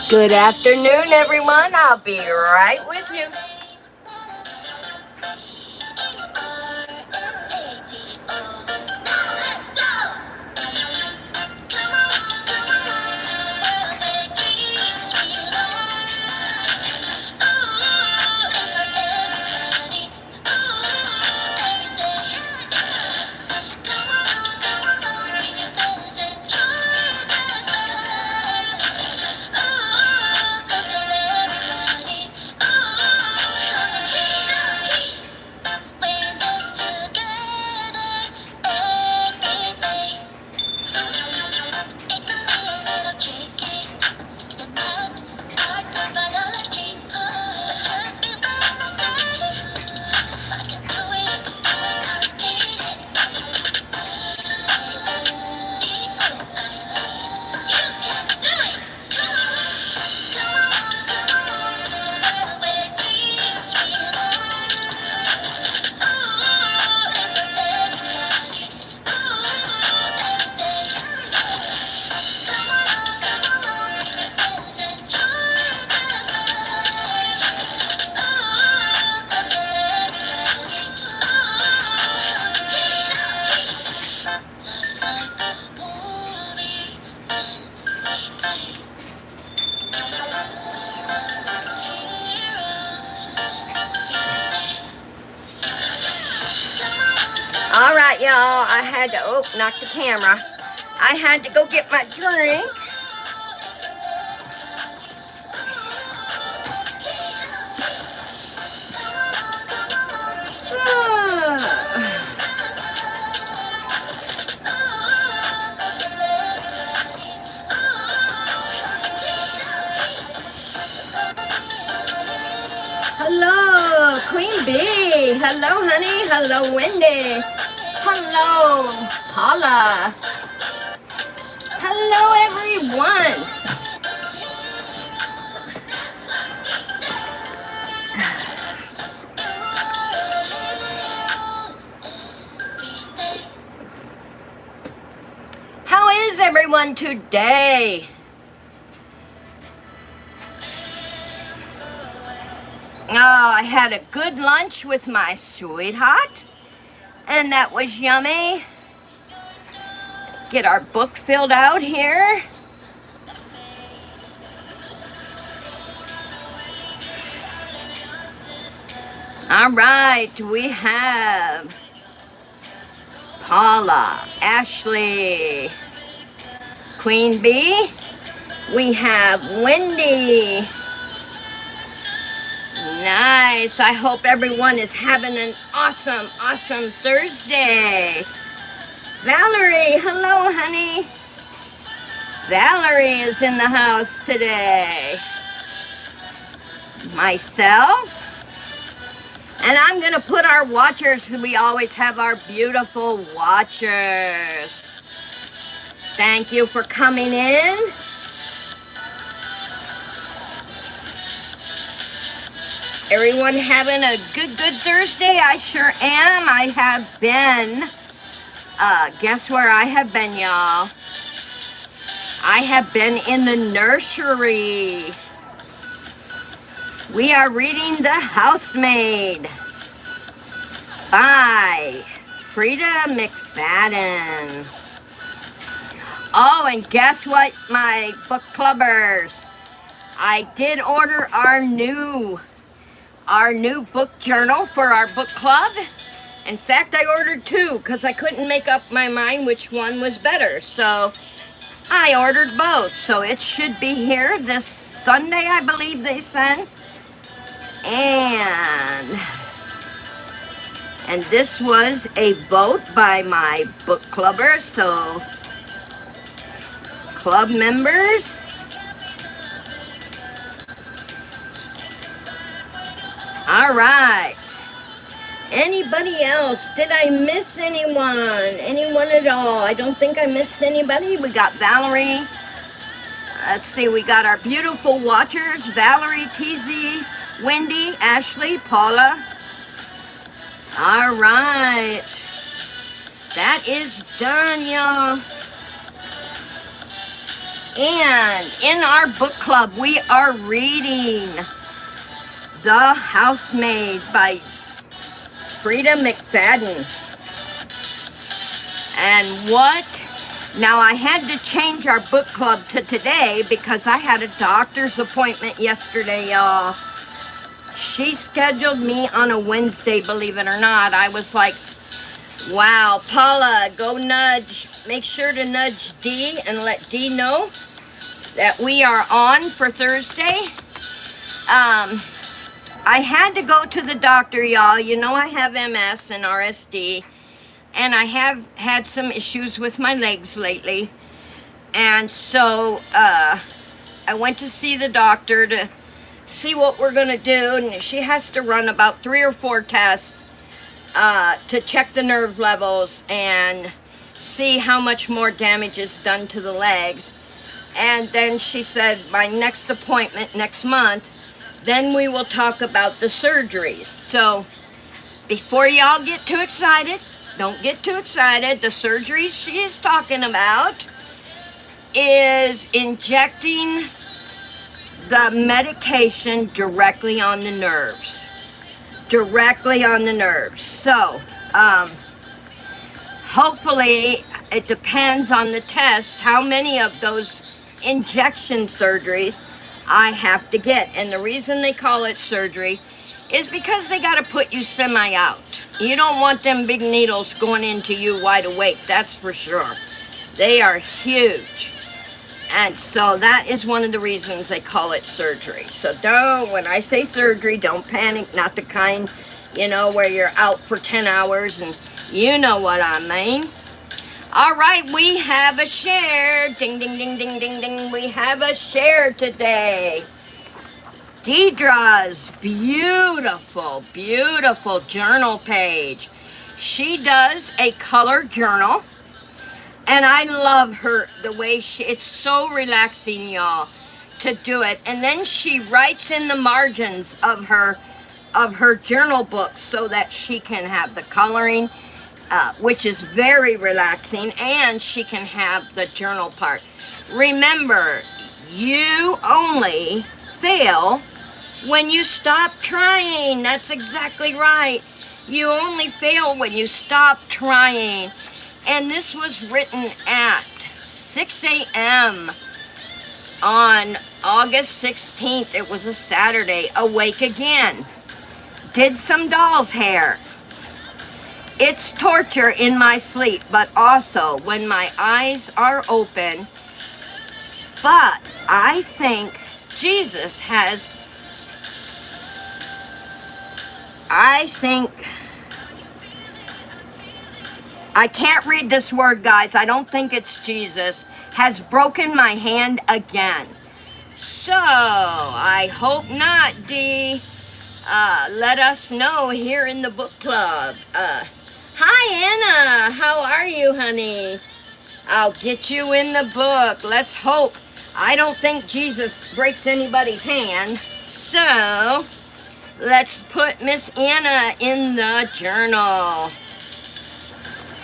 Good afternoon, everyone. I'll be right with you. All right, y'all, I had to, knock the camera. I had to go get my drink. Hello, Queen Bee. Hello, honey. Hello, Wendy. Hello, Paula. Hello, everyone. How is everyone today? Oh, I had a good lunch with my sweetheart, and that was yummy. Get our book filled out here. All right, we have Paula, Ashley, Queen Bee. We have Wendy. Nice. I hope everyone is having an awesome, awesome Thursday. Valerie, hello, honey. Valerie is in the house today. Myself. And I'm going to put our watchers, we always have our beautiful watchers. Thank you for coming in. Everyone having a good Thursday? I sure am. I have been. Guess where I have been, y'all? I have been in the nursery. We are reading The Housemaid by Frida McFadden. Oh, and guess what, my book clubbers? I did order our new book journal for our book club. In fact, I ordered two because I couldn't make up my mind which one was better. So I ordered both. So it should be here this Sunday, I believe they said. And this was a vote by my book clubbers. So club members. All right. Anybody else? Did I miss anyone? Anyone at all? I don't think I missed anybody. We got Valerie. Let's see, we got our beautiful watchers. Valerie, TZ, Wendy, Ashley, Paula. All right. That is done, y'all. And in our book club, we are reading The Housemaid by Frida McFadden. And what? Now, I had to change our book club to today because I had a doctor's appointment yesterday, y'all. She scheduled me on a Wednesday, believe it or not. I was like, wow, Paula, go nudge. Make sure to nudge Dee and let Dee know that we are on for Thursday. I had to go to the doctor, y'all. You know I have MS and RSD, and I have had some issues with my legs lately. And so I went to see the doctor to see what we're going to do, and she has to run about 3 or 4 tests to check the nerve levels and see how much more damage is done to the legs. And then she said, my next appointment next month, then we will talk about the surgeries. So before y'all get too excited, don't get too excited. The surgeries she is talking about is injecting the medication directly on the nerves. Directly on the nerves. So, hopefully, it depends on the tests how many of those injection surgeries I have to get. And the reason they call it surgery is because they got to put you semi out. You don't want them big needles going into you wide awake, that's for sure. They are huge. And so that is one of the reasons they call it surgery. So when I say surgery, don't panic, not the kind, where you're out for 10 hours and you know what I mean. All right, we have a share. Ding, ding, ding, ding, ding, ding. We have a share today. Deidre's beautiful, beautiful journal page. She does a color journal. And I love her, the way it's so relaxing, y'all, to do it. And then she writes in the margins of her journal book so that she can have the coloring, which is very relaxing, and she can have the journal part. Remember, you only fail when you stop trying. That's exactly right. You only fail when you stop trying. And this was written at 6 a.m. on August 16th. It was a Saturday. Awake again. Did some doll's hair. It's torture in my sleep, but also when my eyes are open. But I think Jesus has... I can't read this word, guys. I don't think it's Jesus. Has broken my hand again. So, I hope not, Dee. Let us know here in the book club. Hi, Anna. How are you, honey? I'll get you in the book. Let's hope. I don't think Jesus breaks anybody's hands. So, let's put Miss Anna in the journal.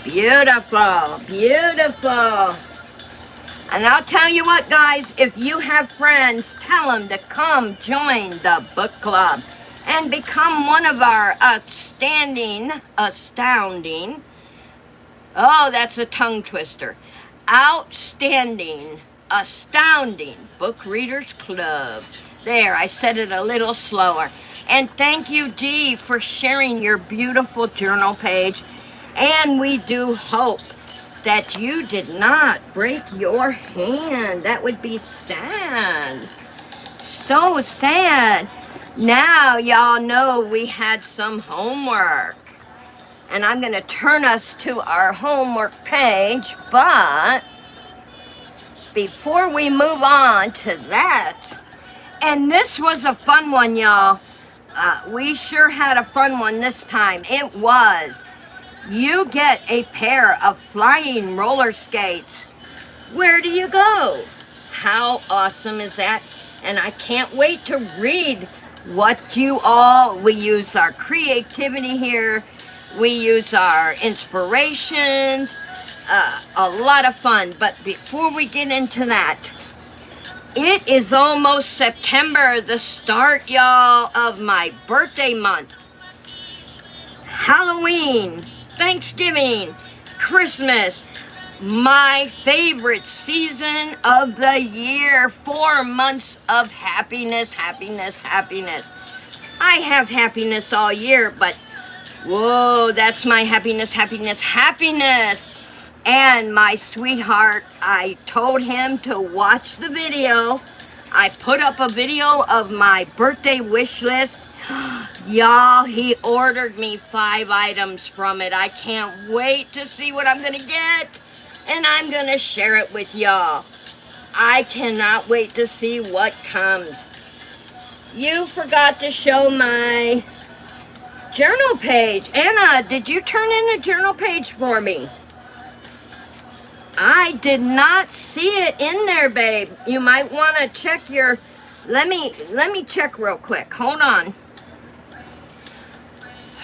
Beautiful, beautiful. And I'll tell you what, guys, if you have friends, tell them to come join the book club and become one of our astounding, oh, that's a tongue twister, astounding book readers club. There, I said it a little slower. And thank you, Dee, for sharing your beautiful journal page. And we do hope that you did not break your hand. That would be sad. So sad. Now y'all know we had some homework. And I'm going to turn us to our homework page. But before we move on to that, and this was a fun one, y'all. We sure had a fun one this time. It was... You get a pair of flying roller skates. Where do you go? How awesome is that? And I can't wait to read what we use our creativity here. We use our inspirations. A lot of fun. But before we get into that, It is almost September, the start, y'all, of my birthday month. Halloween, Thanksgiving, Christmas, my favorite season of the year. 4 months of happiness, happiness, happiness. I have happiness all year, but whoa, that's my happiness, happiness, happiness. And my sweetheart, I told him to watch the video. I put up a video of my birthday wish list. Y'all, he ordered me 5 items from it. I can't wait to see what I'm gonna get. And I'm gonna share it with y'all. I cannot wait to see what comes. You forgot to show my journal page. Anna, did you turn in a journal page for me? I did not see it in there, babe. You might want to check your... Let me check real quick. Hold on.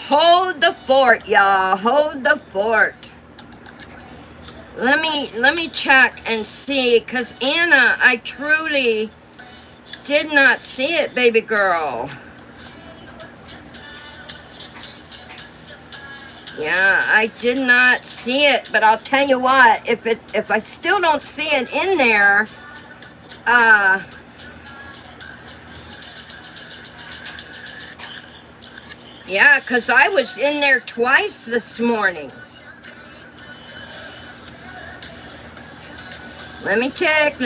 Hold the fort, y'all. Hold the fort. Let me check and see, because Anna, I truly did not see it, baby girl. Yeah, I did not see it, but I'll tell you what, if I still don't see it in there, yeah, because I was in there twice this morning. Let me check.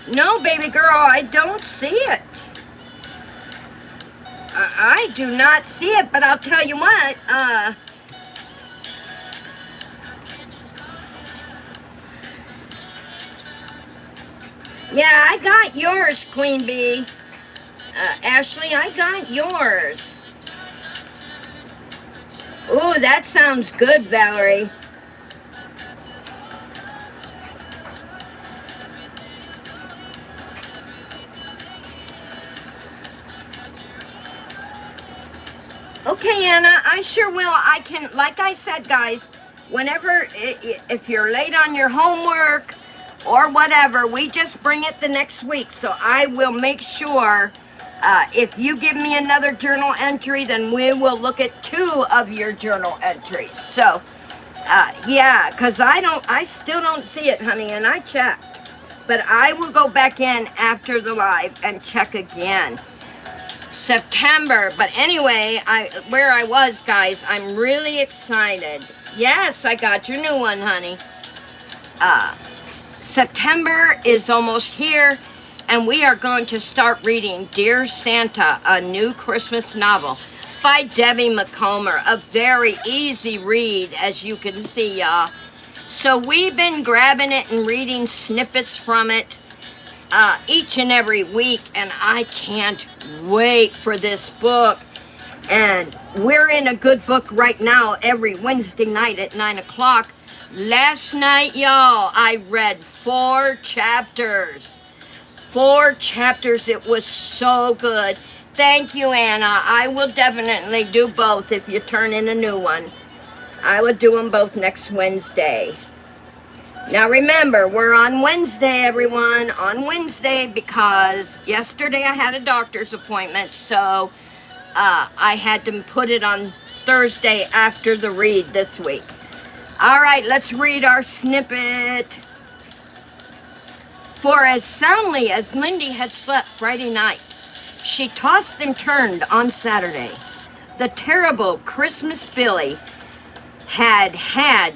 No, baby girl, I don't see it. I do not see it, but I'll tell you what, yeah, I got yours, Queen Bee. Ashley, I got yours. Ooh, that sounds good, Valerie. Okay, Anna, I sure will. I can, like I said, guys, whenever, if you're late on your homework or whatever, we just bring it the next week. So I will make sure, if you give me another journal entry, then we will look at 2 of your journal entries. So, yeah, because I still don't see it, honey, and I checked. But I will go back in after the live and check again. September, but anyway, where I was, guys, I'm really excited. Yes, I got your new one, honey. September is almost here, and we are going to start reading Dear Santa, a new Christmas novel by Debbie McComber. A very easy read, as you can see, y'all. So we've been grabbing it and reading snippets from it each and every week, and I can't wait for this book. And we're in a good book right now every Wednesday night at 9 o'clock. Last night, y'all, I read 4 chapters. 4 chapters. It was so good. Thank you, Anna. I will definitely do both if you turn in a new one. I will do them both next Wednesday. Now remember, we're on Wednesday, everyone. On Wednesday, because yesterday I had a doctor's appointment, so I had to put it on Thursday after the read this week. All right, let's read our snippet. For as soundly as Lindy had slept Friday night, she tossed and turned on Saturday. The terrible Christmas Billy had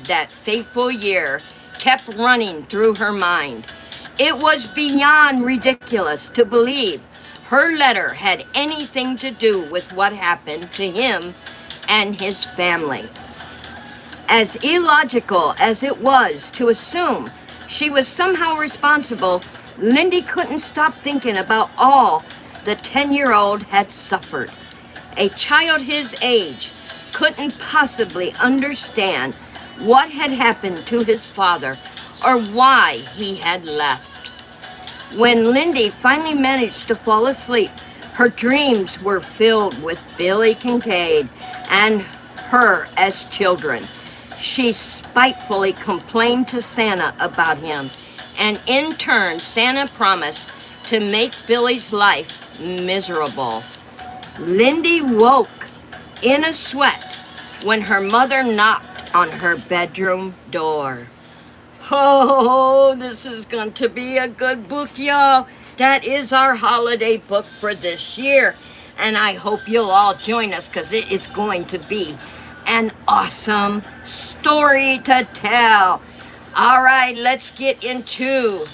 that fateful year kept running through her mind. It was beyond ridiculous to believe her letter had anything to do with what happened to him and his family. As illogical as it was to assume she was somehow responsible, Lindy couldn't stop thinking about all the 10-year-old had suffered. A child his age couldn't possibly understand what had happened to his father or why he had left. When Lindy finally managed to fall asleep, her dreams were filled with Billy Kincaid and her as children. She spitefully complained to Santa about him, and in turn, Santa promised to make Billy's life miserable. Lindy woke in a sweat when her mother knocked on her bedroom door. Oh, this is going to be a good book, y'all. That is our holiday book for this year. And I hope you'll all join us because it is going to be an awesome story to tell. All right, let's get into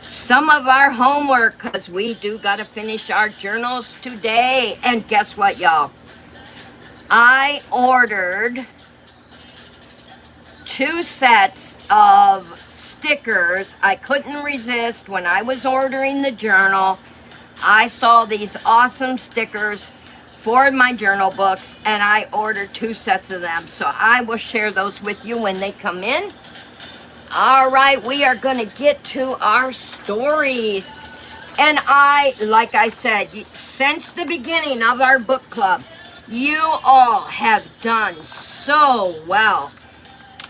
some of our homework because we do got to finish our journals today. And guess what, y'all? I ordered 2 sets of stickers. I couldn't resist when I was ordering the journal. I saw these awesome stickers for my journal books, and I ordered 2 sets of them. So I will share those with you when they come in. All right, we are going to get to our stories. And like I said, since the beginning of our book club, you all have done so well.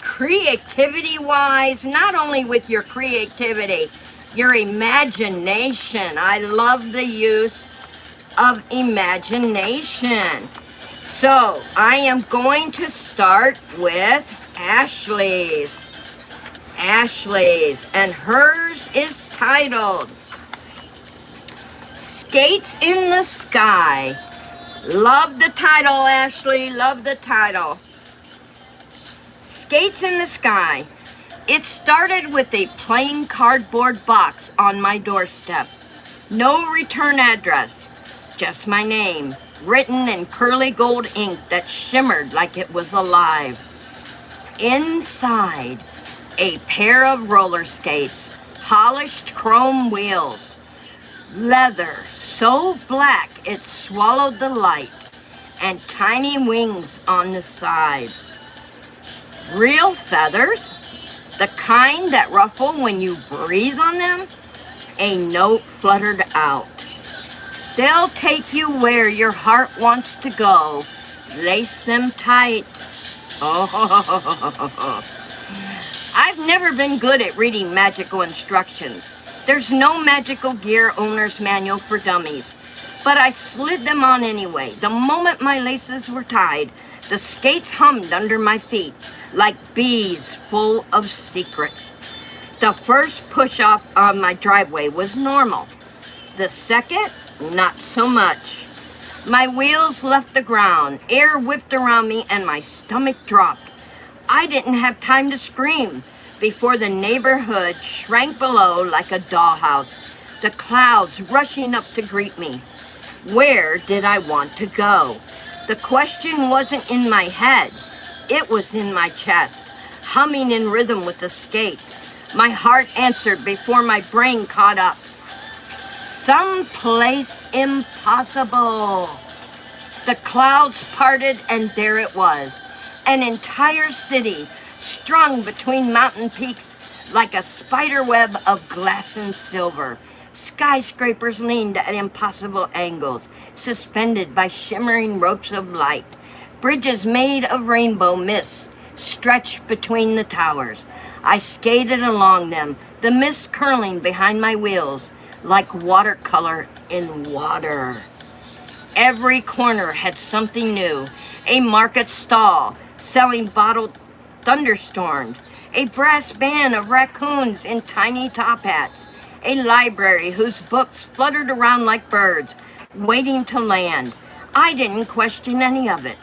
Creativity-wise, not only with your creativity, your imagination. I love the use of imagination. So, I am going to start with Ashley's. And hers is titled Skates in the Sky. Love the title, Ashley, love the title. Skates in the Sky. It started with a plain cardboard box on my doorstep. No return address, just my name, written in curly gold ink that shimmered like it was alive. Inside, a pair of roller skates, polished chrome wheels, leather so black it swallowed the light, and tiny wings on the sides. Real feathers, the kind that ruffle when you breathe on them. A note fluttered out. They'll take you where your heart wants to go. Lace them tight. Oh, I've never been good at reading magical instructions. There's no magical gear owner's manual for dummies, but I slid them on anyway. The moment my laces were tied, the skates hummed under my feet like bees full of secrets. The first push-off on my driveway was normal. The second, not so much. My wheels left the ground, air whipped around me, and my stomach dropped. I didn't have time to scream before the neighborhood shrank below like a dollhouse, the clouds rushing up to greet me. Where did I want to go? The question wasn't in my head. It was in my chest, humming in rhythm with the skates. My heart answered before my brain caught up. Someplace impossible. The clouds parted and there it was. An entire city strung between mountain peaks like a spider web of glass and silver. Skyscrapers leaned at impossible angles, suspended by shimmering ropes of light. Bridges made of rainbow mist stretched between the towers. I skated along them, the mist curling behind my wheels like watercolor in water. Every corner had something new. A market stall selling bottled thunderstorms, a brass band of raccoons in tiny top hats, a library whose books fluttered around like birds, waiting to land. I didn't question any of it.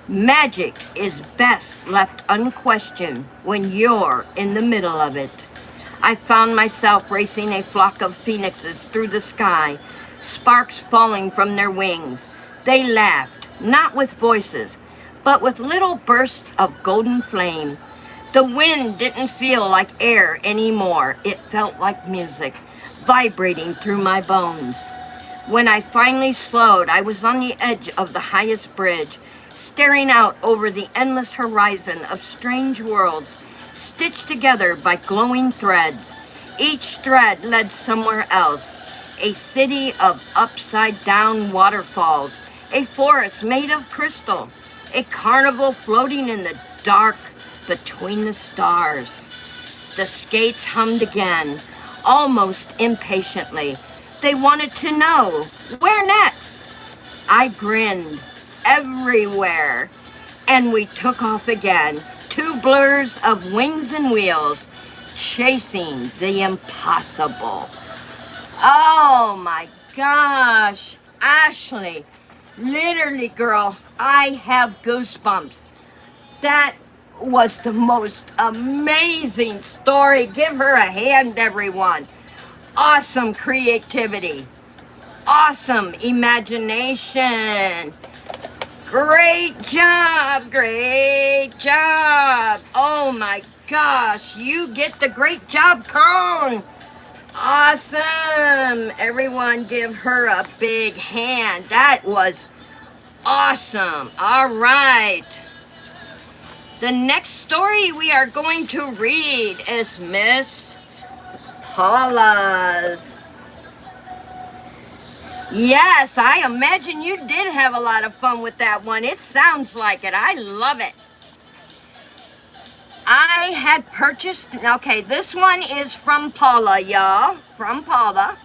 Magic is best left unquestioned when you're in the middle of it. I found myself racing a flock of phoenixes through the sky, sparks falling from their wings. They laughed, not with voices, but with little bursts of golden flame. The wind didn't feel like air anymore. It felt like music, vibrating through my bones. When I finally slowed, I was on the edge of the highest bridge, staring out over the endless horizon of strange worlds, stitched together by glowing threads. Each thread led somewhere else. A city of upside-down waterfalls, a forest made of crystal, a carnival floating in the dark between the stars. The skates hummed again, almost impatiently. They wanted to know, where next? I grinned, everywhere. And we took off again, two blurs of wings and wheels, chasing the impossible. Oh my gosh, Ashley, literally, girl, I have goosebumps. That was the most amazing story. Give her a hand, everyone. Awesome creativity. Awesome imagination. Great job, great job. Oh my gosh, you get the great job cone. Awesome. Everyone give her a big hand. That was awesome. All right. The next story we are going to read is Miss Paula's. Yes, I imagine you did have a lot of fun with that one. It sounds like it. I love it. I had purchased, okay, this one is from Paula, y'all. From Paula.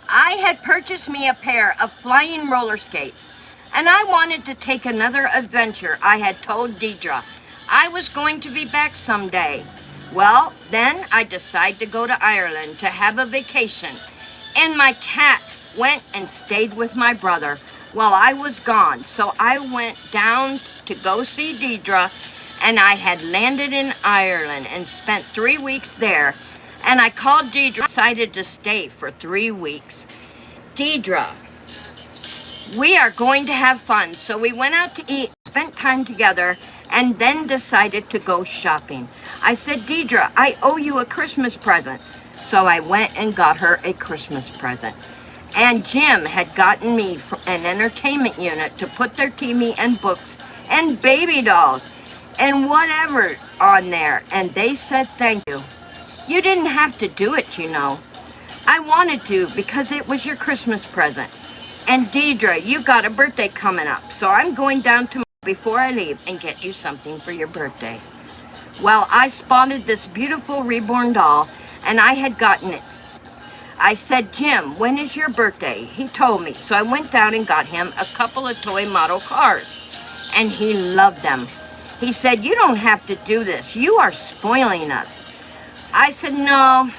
I had purchased me a pair of flying roller skates, and I wanted to take another adventure. I had told Deidre I was going to be back someday. Well, then I decided to go to Ireland to have a vacation, and my cat went and stayed with my brother while I was gone. So I went down to go see Deidre, and I had landed in Ireland and spent 3 weeks there. And I called Deidre, decided to stay for 3 weeks. Deidre, we are going to have fun. So we went out to eat, spent time together, and then decided to go shopping. I said, Deidre, I owe you a Christmas present. So I went and got her a Christmas present. And Jim had gotten me an entertainment unit to put their TV and books and baby dolls and whatever on there. And they said thank you. You didn't have to do it, you know. I wanted to because it was your Christmas present. And Deidre, you got a birthday coming up, so I'm going down tomorrow before I leave and get you something for your birthday. Well, I spotted this beautiful Reborn doll, and I had gotten it. I said, Jim, when is your birthday? He told me, so I went down and got him a couple of toy model cars, and he loved them. He said, you don't have to do this. You are spoiling us. I said, no,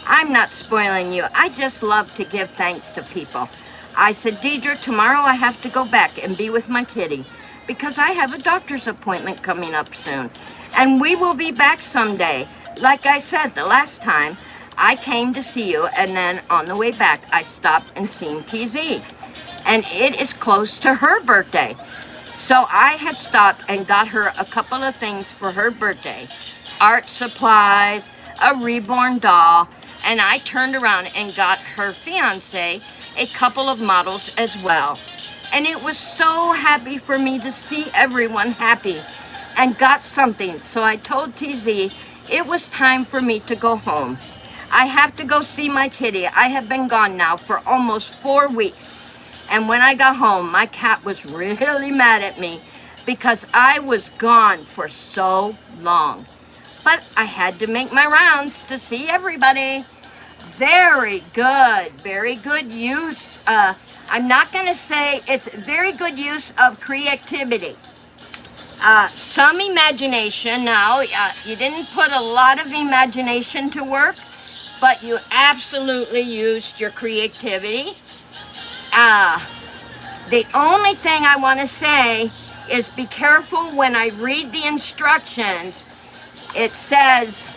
I'm not spoiling you. I just love to give thanks to people. I said, Deidre, tomorrow I have to go back and be with my kitty because I have a doctor's appointment coming up soon. And we will be back someday. Like I said the last time, I came to see you, and then on the way back, I stopped and seen TZED. And it is close to her birthday. So I had stopped and got her a couple of things for her birthday. Art supplies, a Reborn doll, and I turned around and got her fiance a couple of models as well. And it was so happy for me to see everyone happy and got something. So I told TZ it was time for me to go home. I have to go see my kitty. I have been gone now for almost 4 weeks. And when I got home, my cat was really mad at me because I was gone for so long. But I had to make my rounds to see everybody. Very good use. I'm not going to say it's very good use of creativity. Some imagination. Now, you didn't put a lot of imagination to work, but you absolutely used your creativity. The only thing I want to say is be careful when I read the instructions. It says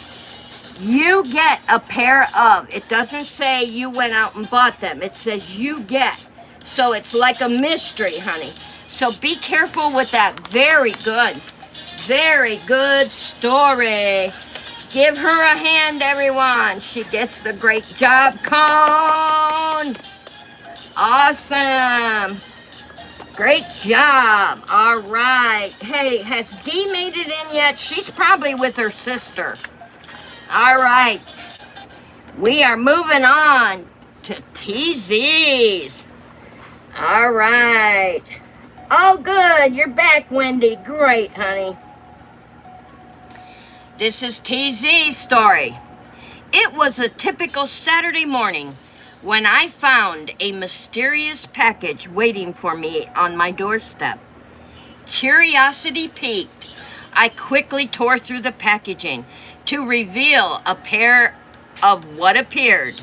you get a pair of. It doesn't say you went out and bought them. It says you get. So it's like a mystery, honey. So be careful with that. Very good. Very good story. Give her a hand, everyone. She gets the great job cone. Awesome. Great job. All right. Hey, has Dee made it in yet? She's probably with her sister. All right. We are moving on to TZ's. All right. Oh, good. You're back, Wendy. Great, honey. This is TZ's story. It was a typical Saturday morning when I found a mysterious package waiting for me on my doorstep. Curiosity piqued, I quickly tore through the packaging to reveal a pair of what appeared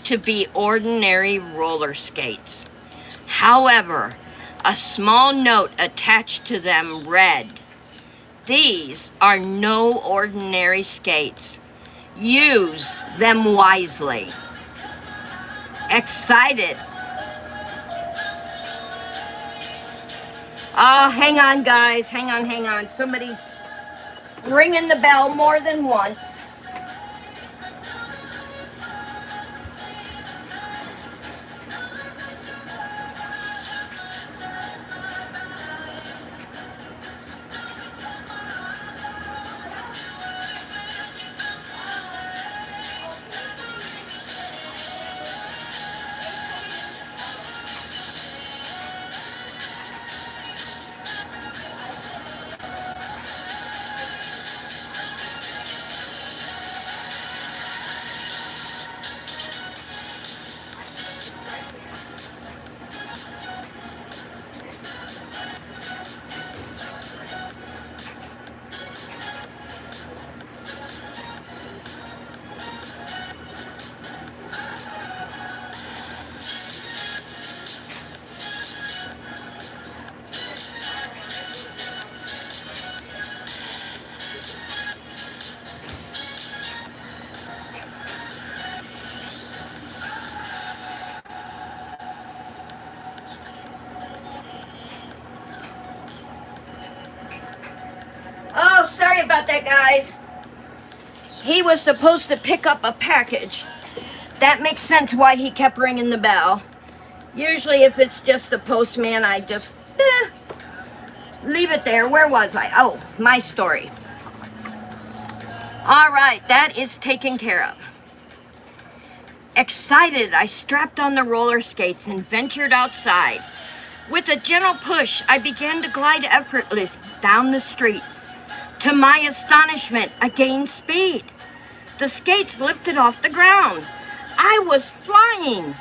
to be ordinary roller skates. However, a small note attached to them read, "These are no ordinary skates. Use them wisely." Excited. Oh, hang on, guys. Hang on. Somebody's ringing the bell more than once. Oh, sorry about that, guys. He was supposed to pick up a package. That makes sense why he kept ringing the bell. Usually if it's just the postman, I just leave it there. Where was I? Oh, my story. All right, that is taken care of. Excited, I strapped on the roller skates and ventured outside. With a gentle push, I began to glide effortlessly down the street. To my astonishment, I gained speed. The skates lifted off the ground. I was flying.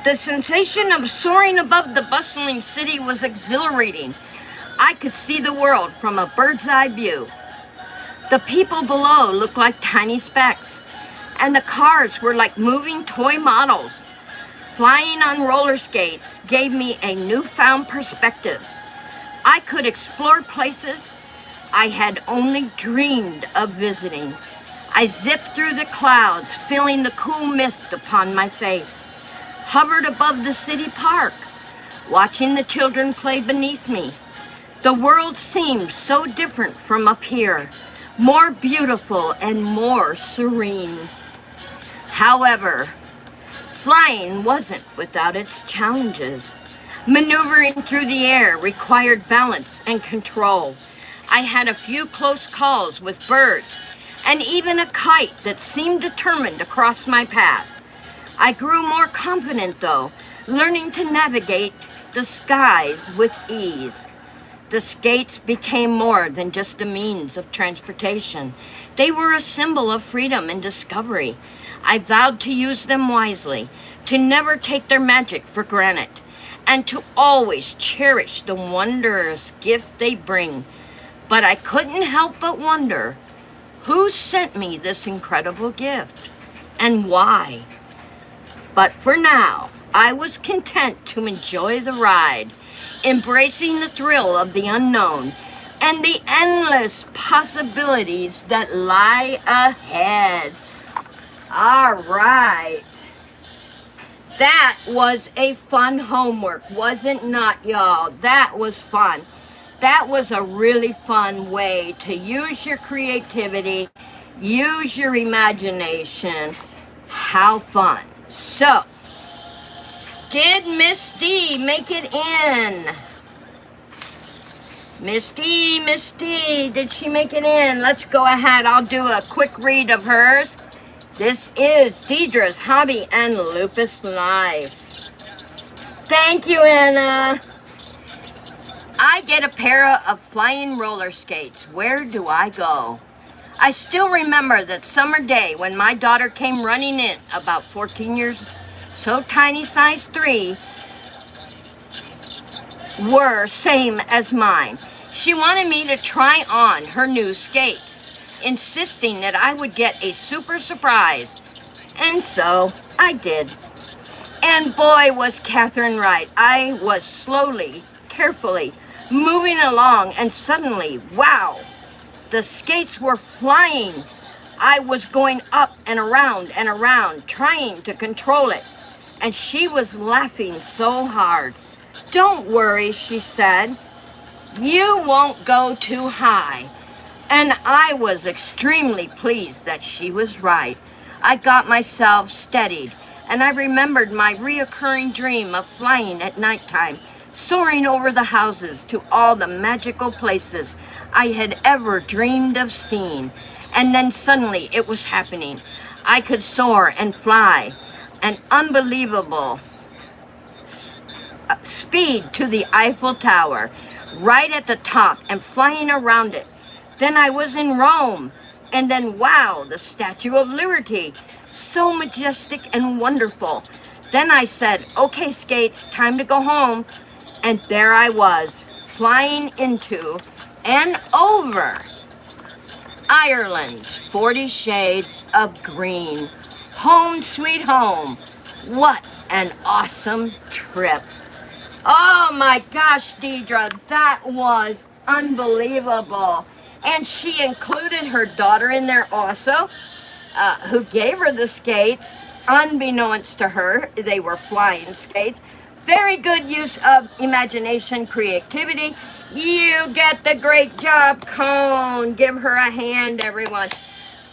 The sensation of soaring above the bustling city was exhilarating. I could see the world from a bird's eye view. The people below looked like tiny specks, and the cars were like moving toy models. Flying on roller skates gave me a newfound perspective. I could explore places I had only dreamed of visiting. I zipped through the clouds, feeling the cool mist upon my face. Hovered above the city park, watching the children play beneath me. The world seemed so different from up here, more beautiful and more serene. However, flying wasn't without its challenges. Maneuvering through the air required balance and control. I had a few close calls with birds and even a kite that seemed determined to cross my path. I grew more confident though, learning to navigate the skies with ease. The skates became more than just a means of transportation. They were a symbol of freedom and discovery. I vowed to use them wisely, to never take their magic for granted, and to always cherish the wondrous gift they bring. But I couldn't help but wonder, who sent me this incredible gift, and why? But for now, I was content to enjoy the ride, embracing the thrill of the unknown and the endless possibilities that lie ahead. All right. That was a fun homework, was it not, y'all? That was fun. That was a really fun way to use your creativity, use your imagination. How fun. So, did Miss D make it in? Miss D, did she make it in? Let's go ahead. I'll do a quick read of hers. This is Deidre's Hobby and Lupus Life. Thank you, Anna. I get a pair of flying roller skates. Where do I go? I still remember that summer day when my daughter came running in, about 14 years, so tiny, size 3, were same as mine. She wanted me to try on her new skates, insisting that I would get a super surprise. And so I did. And boy, was Catherine right. I was slowly, carefully moving along, and suddenly, wow, the skates were flying. I was going up and around, trying to control it. And she was laughing so hard. Don't worry, she said. You won't go too high. And I was extremely pleased that she was right. I got myself steadied, and I remembered my reoccurring dream of flying at nighttime, soaring over the houses to all the magical places I had ever dreamed of seeing. And then suddenly it was happening. I could soar and fly, an unbelievable speed to the Eiffel Tower, right at the top and flying around it. Then I was in Rome, and then wow, the Statue of Liberty, so majestic and wonderful. Then I said, okay, skates, time to go home. And there I was, flying into and over Ireland's 40 Shades of Green. Home sweet home. What an awesome trip. Oh my gosh, Deidre, that was unbelievable. And she included her daughter in there also, who gave her the skates. Unbeknownst to her, they were flying skates. Very good use of imagination, creativity. You get the great job, Cone. Give her a hand, everyone.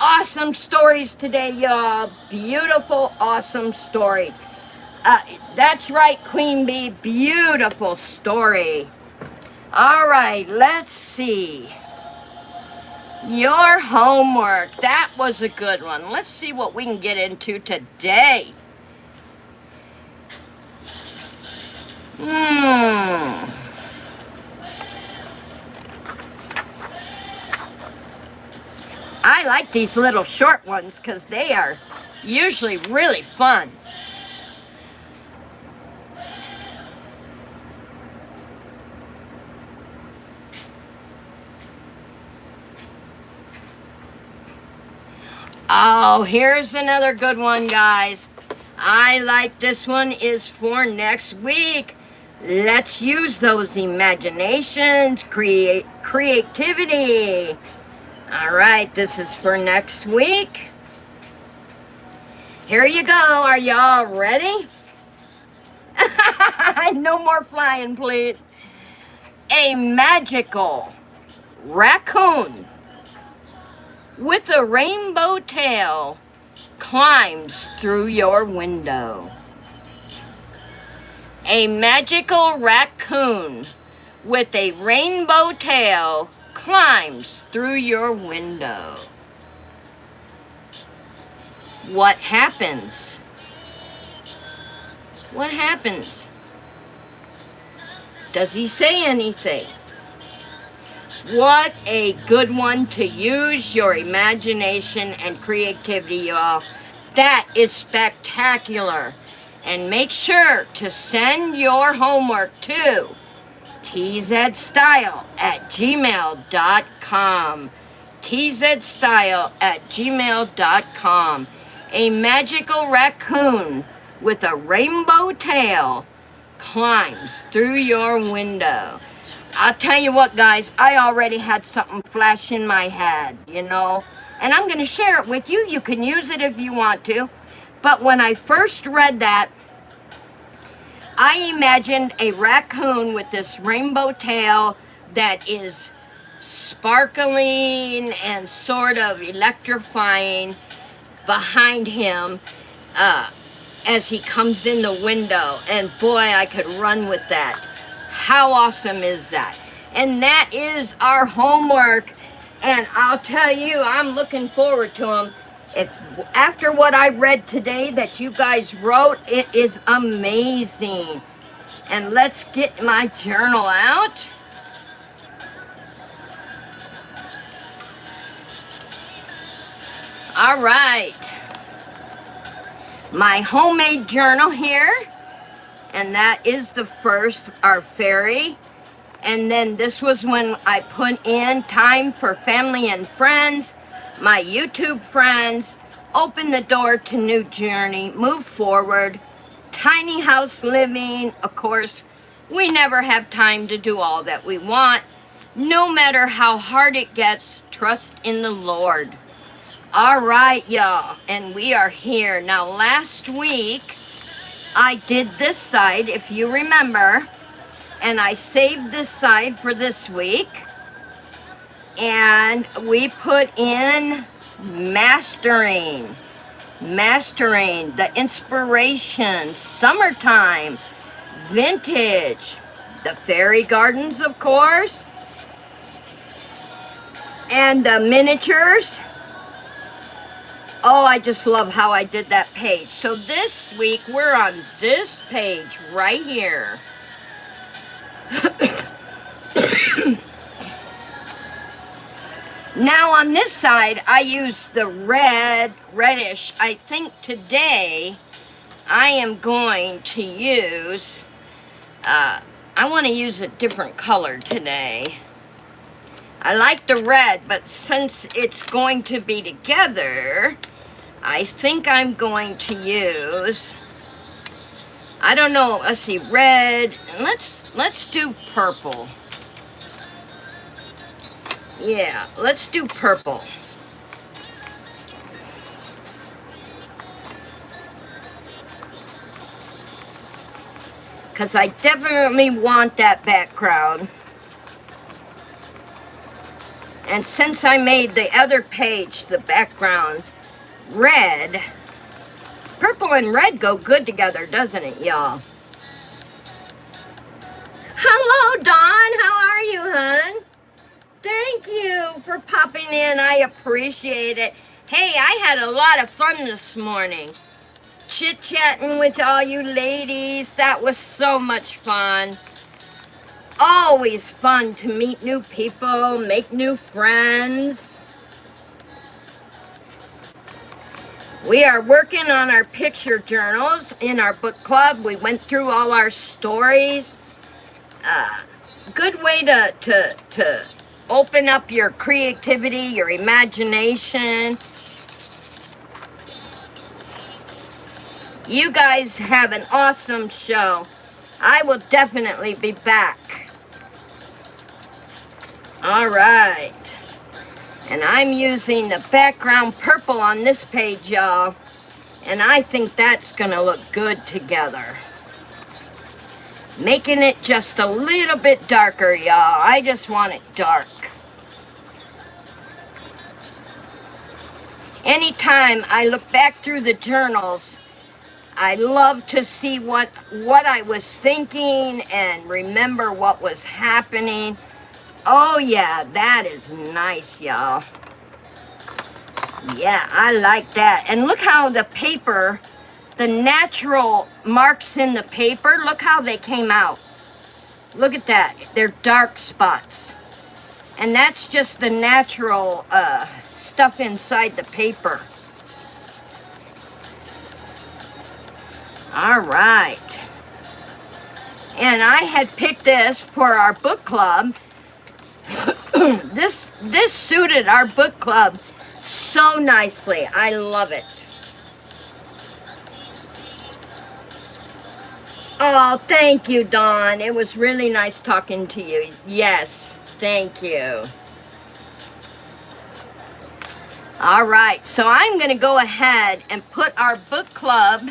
Awesome stories today, y'all. Beautiful, awesome stories. That's right, Queen Bee. Beautiful story. All right, let's see. Your homework. That was a good one. Let's see what we can get into today. I like these little short ones because they are usually really fun. Oh, here's another good one, guys. I like this one is for next week. Let's use those imaginations, creativity. All right, this is for next week. Here you go. Are y'all ready? No more flying, please. A magical raccoon with a rainbow tail climbs through your window. A magical raccoon with a rainbow tail climbs through your window. What happens? What happens? Does he say anything? What a good one to use your imagination and creativity, y'all. That is spectacular. And make sure to send your homework to TZEDstyle@gmail.com. TZEDstyle@gmail.com. A magical raccoon with a rainbow tail climbs through your window. I'll tell you what, guys, I already had something flash in my head, you know, and I'm going to share it with you. You can use it if you want to. But when I first read that, I imagined a raccoon with this rainbow tail that is sparkling and sort of electrifying behind him as he comes in the window. And boy, I could run with that. How awesome is that? And that is our homework. And I'll tell you, I'm looking forward to them. If after what I read today that you guys wrote, it is amazing. And let's get my journal out. All right. My homemade journal here. And that is the first, our fairy. And then this was when I put in time for family and friends, my YouTube friends, open the door to new journey, move forward, tiny house living. Of course, we never have time to do all that we want. No matter how hard it gets, trust in the Lord. All right, y'all, and we are here. Now, last week, I did this side, if you remember, and I saved this side for this week. And we put in mastering, the inspiration, summertime, vintage, the fairy gardens, of course, and the miniatures. Oh, I just love how I did that page. So this week, we're on this page right here. Now on this side, I use the reddish. I think today I am going to use, I want to use a different color today. I like the red, but since it's going to be together, I think I'm going to use, I don't know, let's see, red, and let's do purple. Yeah, let's do purple. Because I definitely want that background. And since I made the other page, the background, red, purple and red go good together, doesn't it, y'all? Hello, Dawn. How are you, hon? Thank you for popping in. I appreciate it. Hey, I had a lot of fun this morning. Chit-chatting with all you ladies. That was so much fun. Always fun to meet new people, make new friends. We are working on our picture journals in our book club. We went through all our stories. Good way to open up your creativity, your imagination. You guys have an awesome show. I will definitely be back. All right. And I'm using the background purple on this page, y'all. And I think that's going to look good together. Making it just a little bit darker, y'all. I just want it dark. Anytime I look back through the journals, I love to see what I was thinking and remember what was happening. Oh yeah, that is nice, y'all. Yeah, I like that. And look how the paper, the natural marks in the paper, look how they came out. Look at that. They're dark spots. And that's just the natural stuff inside the paper. All right. And I had picked this for our book club. This suited our book club so nicely. I love it. Oh, thank you, Dawn. It was really nice talking to you. Yes, thank you. All right, so I'm going to go ahead and put our book club.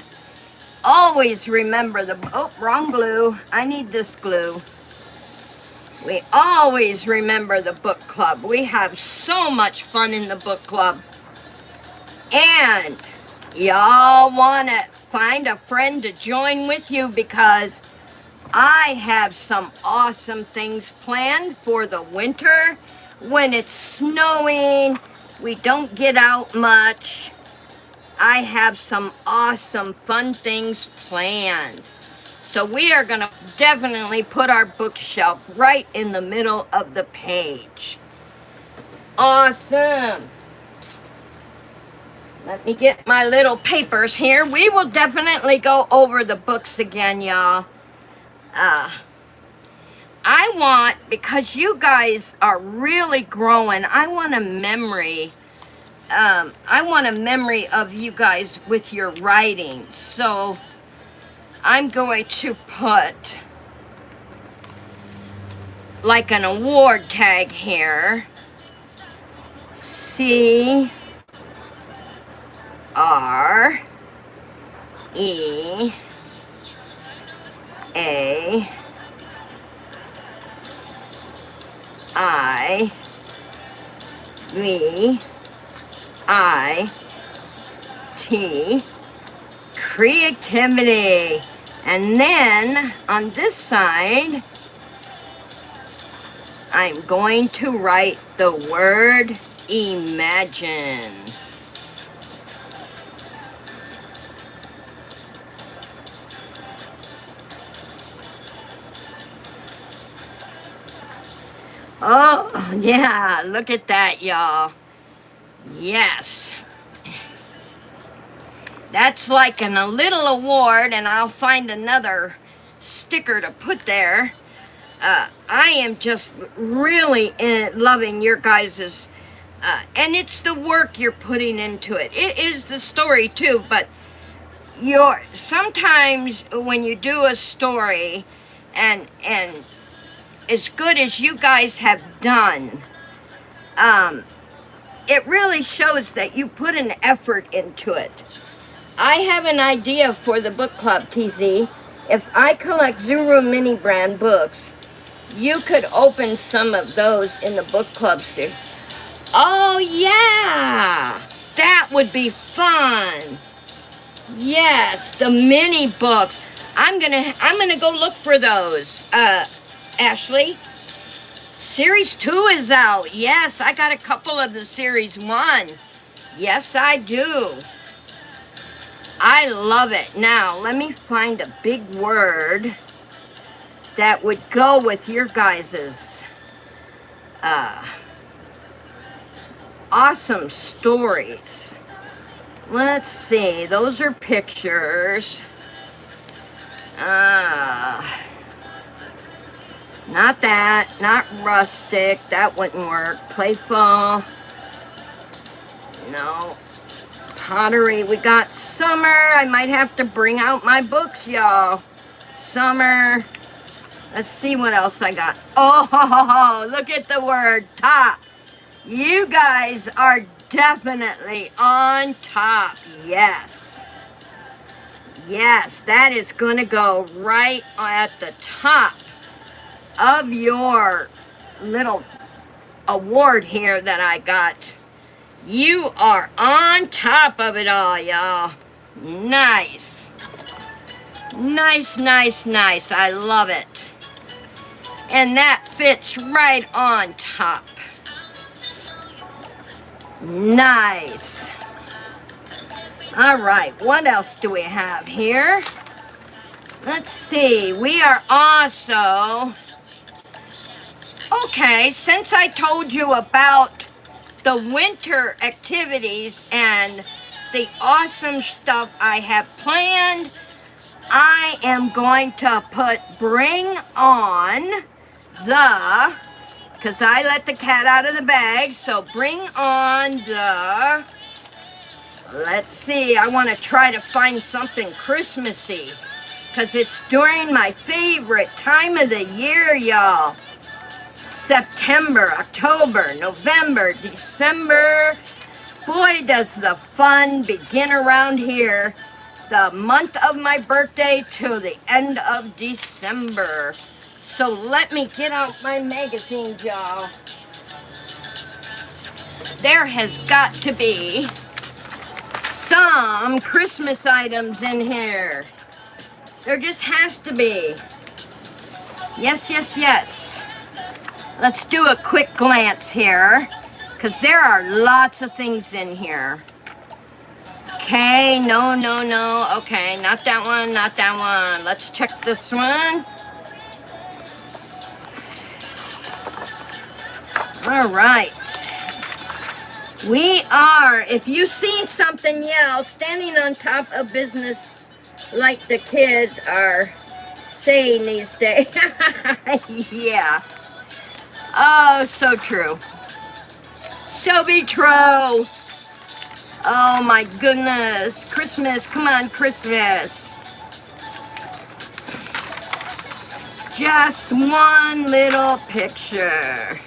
Always remember the, oh, wrong glue. I need this glue. We always remember the book club. We have so much fun in the book club. And y'all want to find a friend to join with you, because I have some awesome things planned for the winter. When it's snowing, we don't get out much. I have some awesome fun things planned. So we are going to definitely put our bookshelf right in the middle of the page. Awesome. Let me get my little papers here. We will definitely go over the books again, y'all. I want, because you guys are really growing, I want a memory. I want a memory of you guys with your writing. So I'm going to put like an award tag here. CREATIVITY. Creativity. And then on this side, I'm going to write the word imagine. Oh, yeah, look at that, y'all. Yes. That's like a little award, and I'll find another sticker to put there. I am just really loving your guys's, and it's the work you're putting into it. It is the story too, but sometimes when you do a story, and as good as you guys have done, it really shows that you put an effort into it. I have an idea for the book club, TZ. If I collect Zuru mini brand books, you could open some of those in the book club series. Oh yeah, that would be fun. Yes, the mini books. I'm gonna go look for those. Ashley, series 2 is out. Yes, I got a couple of the series 1. Yes, I do. I love it. Now, let me find a big word that would go with your guys's awesome stories. Let's see. Those are pictures. Not that. Not rustic. That wouldn't work. Playful. No. Pottery. We got summer. I might have to bring out my books, y'all. Summer. Let's see what else I got. Oh, look at the word top. You guys are definitely on top. Yes. Yes, that is going to go right at the top of your little award here that I got. You are on top of it all, y'all. Nice. Nice, nice, nice. I love it. And that fits right on top. Nice. All right, what else do we have here? Let's see. We are also... Okay, since I told you about the winter activities and the awesome stuff I have planned, I am going to put bring on the, because I let the cat out of the bag, so bring on the, let's see, I want to try to find something Christmassy, because it's during my favorite time of the year, y'all. September, October, November, December. Boy, does the fun begin around here. The month of my birthday till the end of December. So let me get out my magazines, y'all. There has got to be some Christmas items in here. There just has to be. Yes, yes, yes. Let's do a quick glance here, because there are lots of things in here. Okay, no, no, no. Okay, not that one, not that one. Let's check this one. All right. We are, if you see something, yell, standing on top of business like the kids are saying these days. Yeah. Oh, so true. So be true. Oh my goodness. Christmas, come on, Christmas. Just one little picture.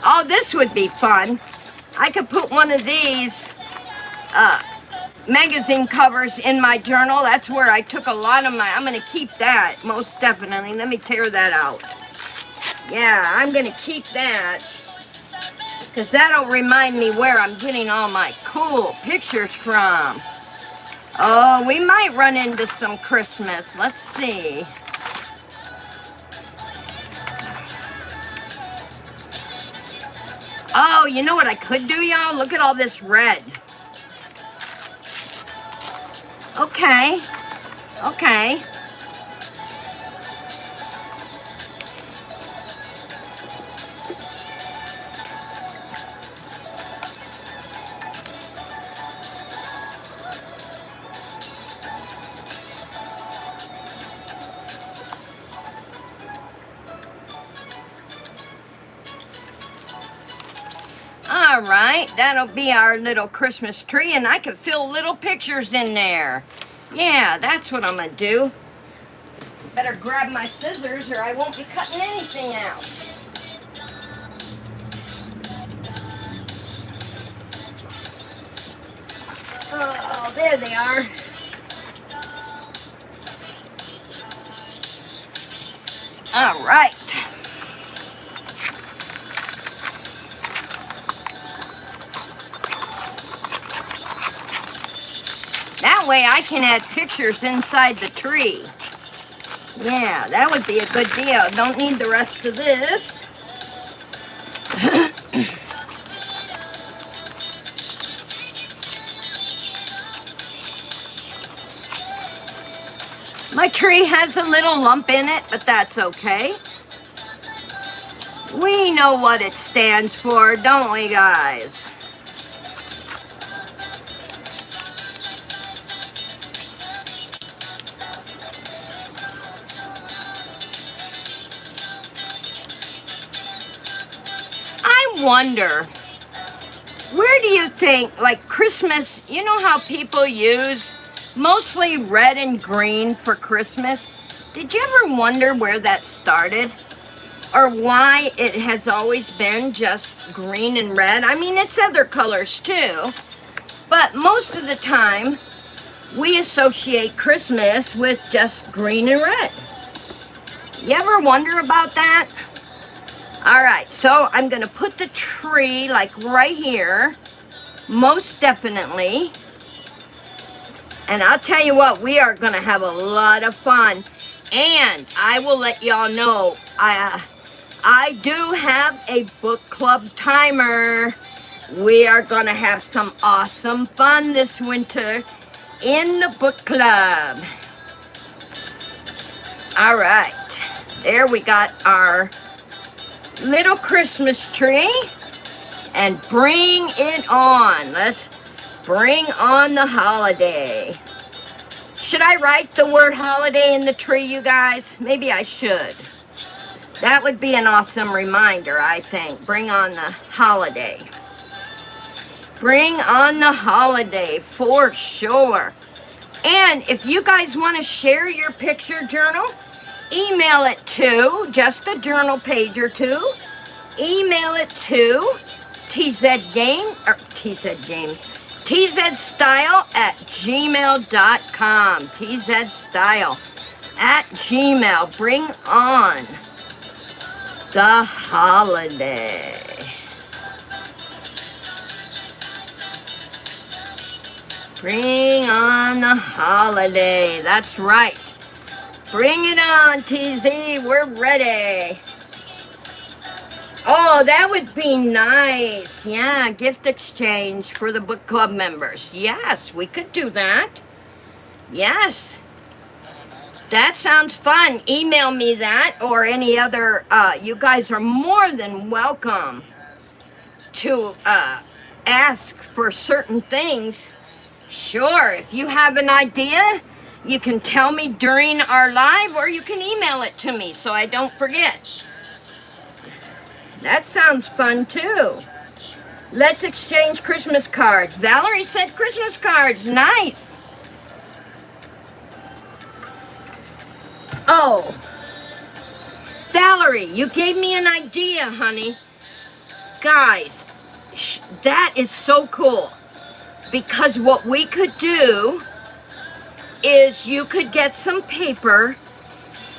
Oh, this would be fun. I could put one of these magazine covers in my journal. That's where I took a lot of my, I'm going to keep that, most definitely. Let me tear that out. Yeah, I'm going to keep that, because that'll remind me where I'm getting all my cool pictures from. Oh, we might run into some Christmas. Let's see. Oh, you know what I could do, y'all? Look at all this red. Okay. Okay. All right, that'll be our little Christmas tree, and I can fill little pictures in there. Yeah, that's what I'm gonna do. Better grab my scissors or I won't be cutting anything out. Oh, there they are. All right. That way I can add pictures inside the tree. Yeah, that would be a good deal. Don't need the rest of this. My tree has a little lump in it, but that's okay. We know what it stands for, don't we, guys? I wonder, where do you think, like Christmas, you know how people use mostly red and green for Christmas? Did you ever wonder where that started? Or why it has always been just green and red? I mean, it's other colors too, but most of the time we associate Christmas with just green and red. You ever wonder about that? All right, so I'm gonna put the tree like right here, most definitely. And I'll tell you what, we are gonna have a lot of fun. And I will let y'all know, I do have a book club timer. We are gonna have some awesome fun this winter in the book club. All right, there we got our little Christmas tree, and bring it on. Let's bring on the holiday. Should I write the word holiday in the tree, you guys? Maybe I should. That would be an awesome reminder, I think. Bring on the holiday. Bring on the holiday for sure. And if you guys want to share your picture journal, email it to just a journal page or two. Email it to TZStyle@gmail.com. TZStyle@gmail. Bring on the holiday. Bring on the holiday. That's right. Bring it on, TZ. We're ready. Oh, that would be nice. Yeah, gift exchange for the book club members. Yes, we could do that. Yes. That sounds fun. Email me that or any other. You guys are more than welcome to ask for certain things. Sure, if you have an idea, you can tell me during our live or you can email it to me so I don't forget. That sounds fun too. Let's exchange Christmas cards. Valerie said Christmas cards. Nice. Oh, Valerie, you gave me an idea, honey. Guys, that is so cool. Because what we could do is you could get some paper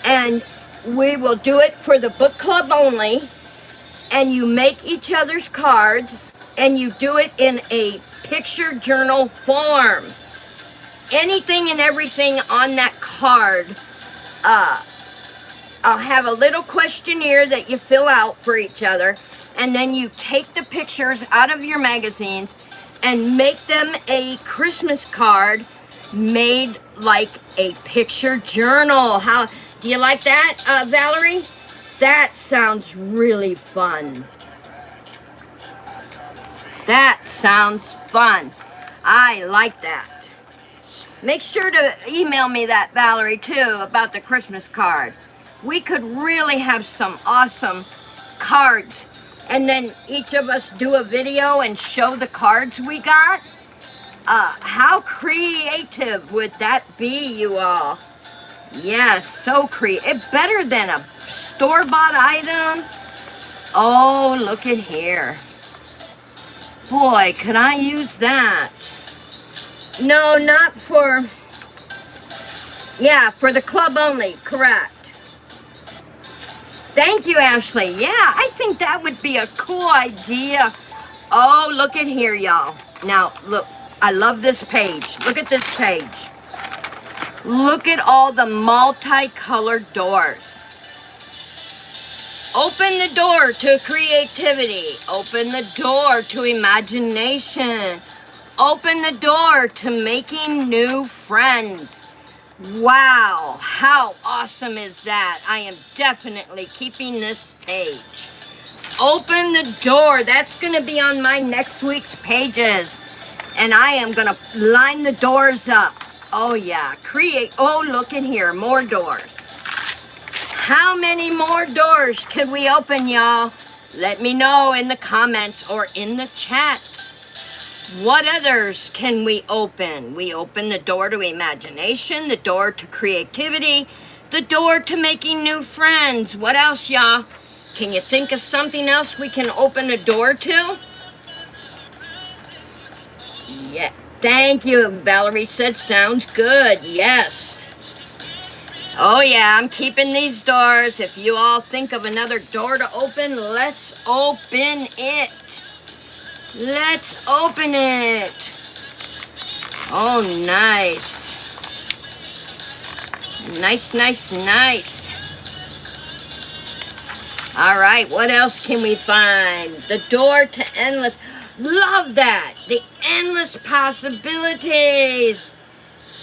and we will do it for the book club only. And you make each other's cards and you do it in a picture journal form. Anything and everything on that card. I'll have a little questionnaire that you fill out for each other. And then you take the pictures out of your magazines and make them a Christmas card made like a picture journal. How do you like that, Valerie? That sounds really fun. That sounds fun. I like that. Make sure to email me that, Valerie, too, about the Christmas card. We could really have some awesome cards. And then each of us do a video and show the cards we got. How creative would that be, you all? Yes, so creative. Better than a store-bought item. Oh, look at here. Boy, could I use that. No, not for... Yeah, for the club only, correct. Thank you, Ashley. Yeah, I think that would be a cool idea. Oh, look at here, y'all. Now, look, I love this page. Look at this page. Look at all the multicolored doors. Open the door to creativity. Open the door to imagination. Open the door to making new friends. Wow, how awesome is that? I am definitely keeping this page. Open the door. That's going to be on my next week's pages. And I am going to line the doors up. Oh, yeah. Create. Oh, look in here. More doors. How many more doors can we open, y'all? Let me know in the comments or in the chat. What others can we open? We open the door to imagination, the door to creativity, the door to making new friends. What else, y'all? Can you think of something else we can open a door to? Yeah, thank you. Valerie said sounds good. Yes. Oh yeah, I'm keeping these doors. If you all think of another door to open, let's open it. Let's open it. Oh, nice. Nice, nice, nice. All right, what else can we find? The door to endless. Love that. The endless possibilities.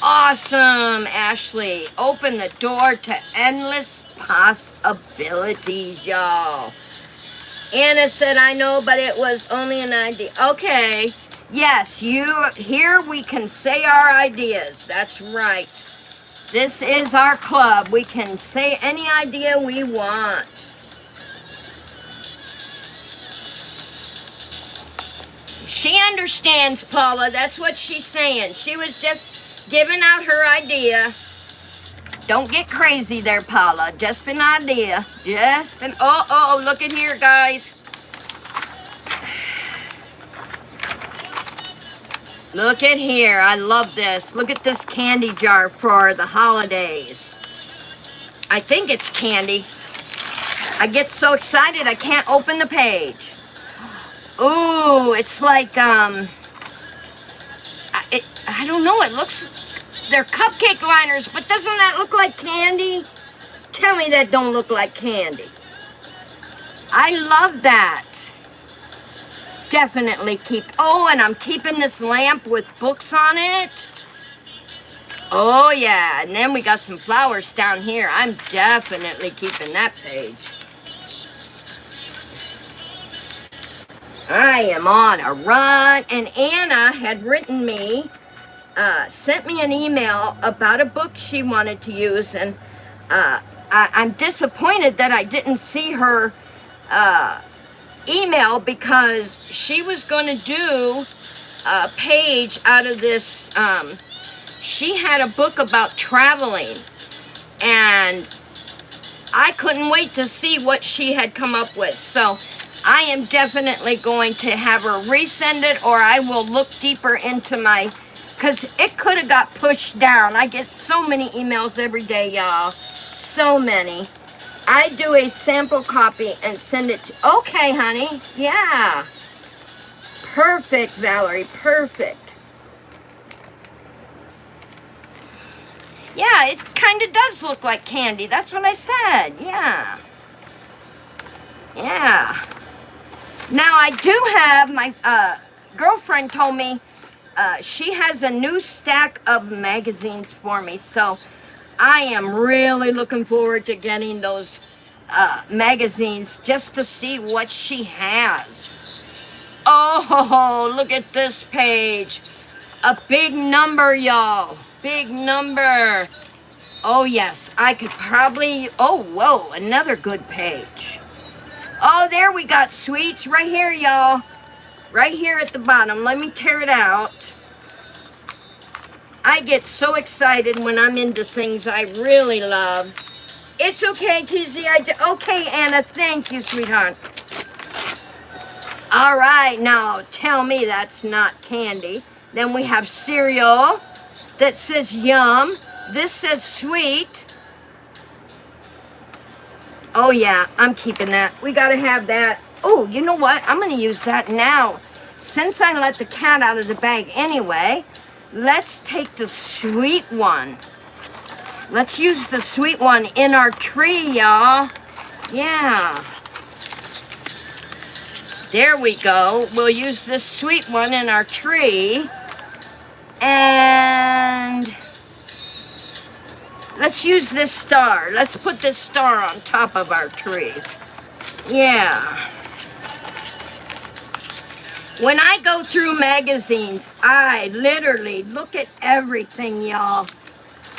Awesome, Ashley. Open the door to endless possibilities, y'all. Anna said, I know, but it was only an idea. Okay. Yes, here we can say our ideas. That's right. This is our club. We can say any idea we want. She understands, Paula. That's what she's saying. She was just just giving out her idea. Don't get crazy there, Paula. Just an idea. Just an... Oh, look at here, guys. Look at here. I love this. Look at this candy jar for the holidays. I think it's candy. I get so excited I can't open the page. Ooh, it's like, I don't know. It looks... They're cupcake liners, but doesn't that look like candy? Tell me that don't look like candy. I love that. Definitely keep... Oh, and I'm keeping this lamp with books on it. Oh, yeah. And then we got some flowers down here. I'm definitely keeping that page. I am on a run. And Anna had written me... sent me an email about a book she wanted to use, and I'm disappointed that I didn't see her email, because she was going to do a page out of this. She had a book about traveling, and I couldn't wait to see what she had come up with. So I am definitely going to have her resend it, or I will look deeper into my... Because it could have got pushed down. I get so many emails every day, y'all. So many. I do a sample copy and send it to... Okay, honey. Yeah. Perfect, Valerie. Perfect. Yeah, it kind of does look like candy. That's what I said. Yeah. Yeah. Now, I do have... My girlfriend told me... she has a new stack of magazines for me, so I am really looking forward to getting those magazines just to see what she has. Oh, look at this page. A big number, y'all. Big number. Oh, yes, I could probably... Oh, whoa, another good page. Oh, there we got sweets right here, y'all. Right here at the bottom. Let me tear it out. I get so excited when I'm into things I really love. It's okay, TZED. Okay, Anna. Thank you, sweetheart. All right. Now, tell me that's not candy. Then we have cereal that says yum. This says sweet. Oh, yeah. I'm keeping that. We got to have that. Oh, you know what? I'm going to use that now. Since I let the cat out of the bag anyway, let's take the sweet one. Let's use the sweet one in our tree, y'all. Yeah. There we go. We'll use this sweet one in our tree. And let's use this star. Let's put this star on top of our tree. Yeah. When I go through magazines, I literally look at everything, y'all.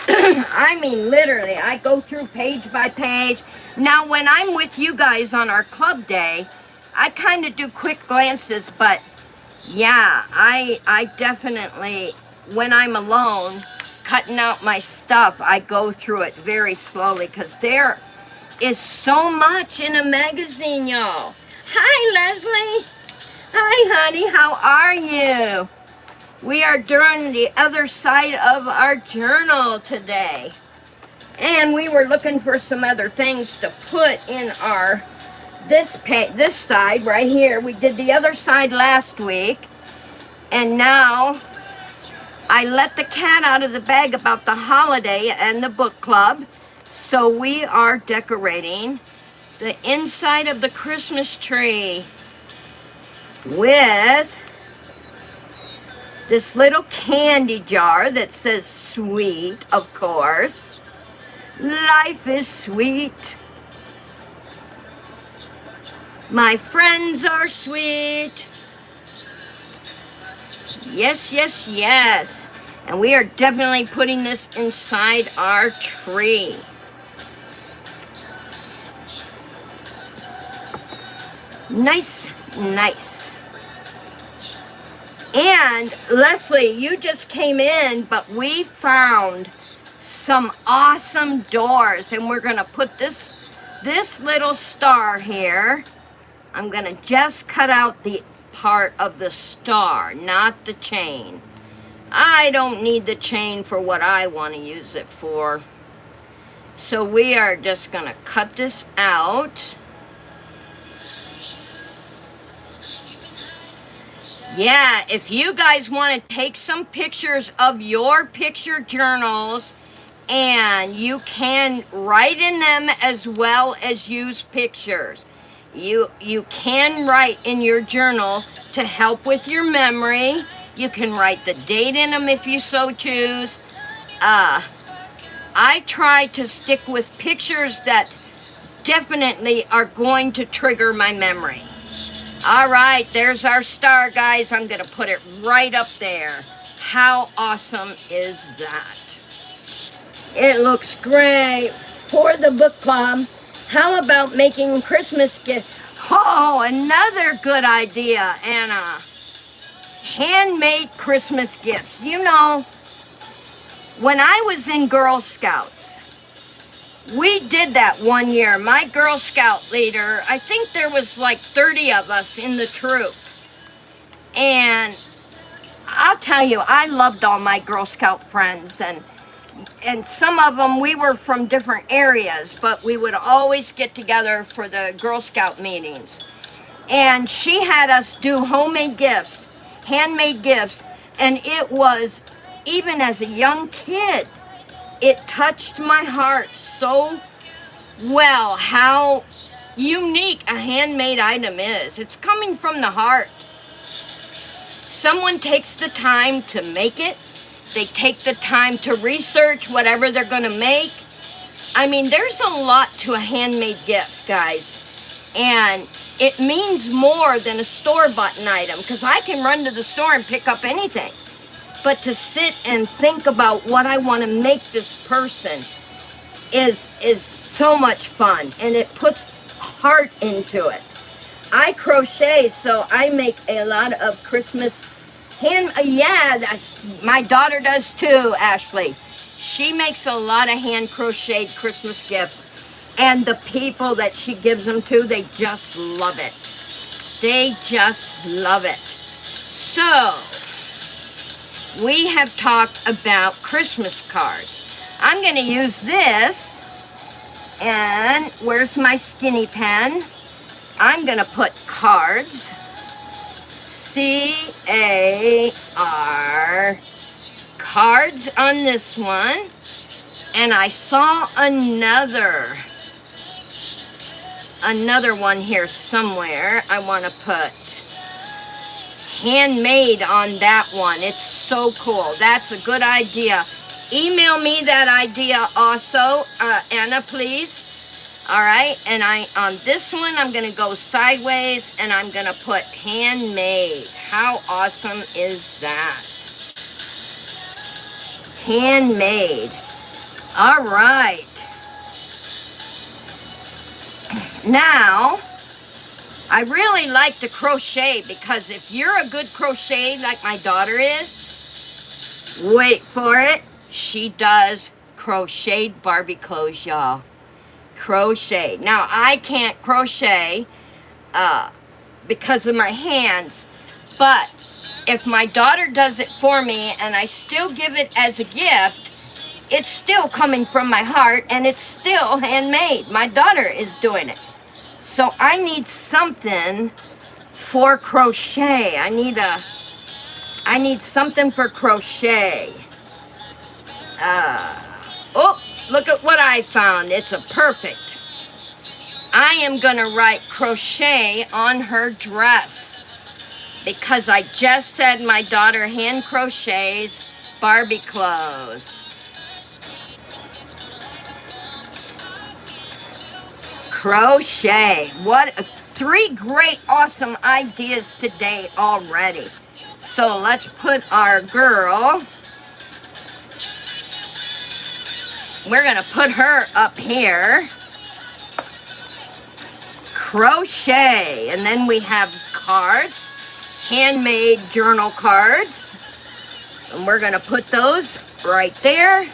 I mean, literally, I go through page by page. Now, when I'm with you guys on our club day, I kind of do quick glances, but yeah, I definitely, when I'm alone, cutting out my stuff, I go through it very slowly, because there is so much in a magazine, y'all. Hi, Leslie. Hi, honey. How are you? We are doing the other side of our journal today. And we were looking for some other things to put in our, this side right here. We did the other side last week. And now I let the cat out of the bag about the holiday and the book club. So we are decorating the inside of the Christmas tree with this little candy jar that says sweet, of course. Life is sweet. My friends are sweet. Yes, yes, yes. And we are definitely putting this inside our tree. Nice, nice. And Leslie, you just came in, but we found some awesome doors, and we're gonna put this little star here. I'm gonna just cut out the part of the star, not the chain. I don't need the chain for what I want to use it for. So we are just gonna cut this out. Yeah, if you guys want to take some pictures of your picture journals, and you can write in them as well as use pictures. You can write in your journal to help with your memory. You can write the date in them if you so choose. I try to stick with pictures that definitely are going to trigger my memory. All right, there's our star, guys. I'm going to put it right up there. How awesome is that? It looks great for the book club. How about making Christmas gifts? Oh, another good idea, Anna. Handmade Christmas gifts. You know, when I was in Girl Scouts, we did that one year. My Girl Scout leader, I think there was like 30 of us in the troop. And I'll tell you, I loved all my Girl Scout friends, and some of them, we were from different areas, but we would always get together for the Girl Scout meetings. And she had us do homemade gifts, handmade gifts, and it was, even as a young kid, it touched my heart so well how unique a handmade item is. It's coming from the heart. Someone takes the time to make it. They take the time to research whatever they're going to make. I mean, there's a lot to a handmade gift, guys. And it means more than a store-bought item, because I can run to the store and pick up anything. But to sit and think about what I want to make this person is so much fun, and it puts heart into it. I crochet, so I make a lot of Christmas my daughter does too, Ashley. She makes a lot of hand crocheted Christmas gifts, and the people that she gives them to, they just love it. They just love it. So, we have talked about Christmas cards. I'm going to use this, and where's my skinny pen? I'm going to put cards, C-A-R, cards on this one, and I saw another one here somewhere. I want to put handmade on that one. It's so cool. That's a good idea. Email me that idea also, Anna, please. All right, and on this one, I'm going to go sideways, and I'm going to put handmade. How awesome is that? Handmade. All right. Now, I really like to crochet, because if you're a good crochet like my daughter is, wait for it, she does crocheted Barbie clothes, y'all. Crochet. Now, I can't crochet because of my hands, but if my daughter does it for me and I still give it as a gift, it's still coming from my heart, and it's still handmade. My daughter is doing it. So I need something for crochet. I need something for crochet. Oh, look at what I found. It's a perfect. I am going to write crochet on her dress, because I just said my daughter hand crochets Barbie clothes. Crochet. What 3 great awesome ideas today already. So let's put our girl, we're going to put her up here. Crochet. And then we have cards. handmade journal cards. And we're gonna put those right there.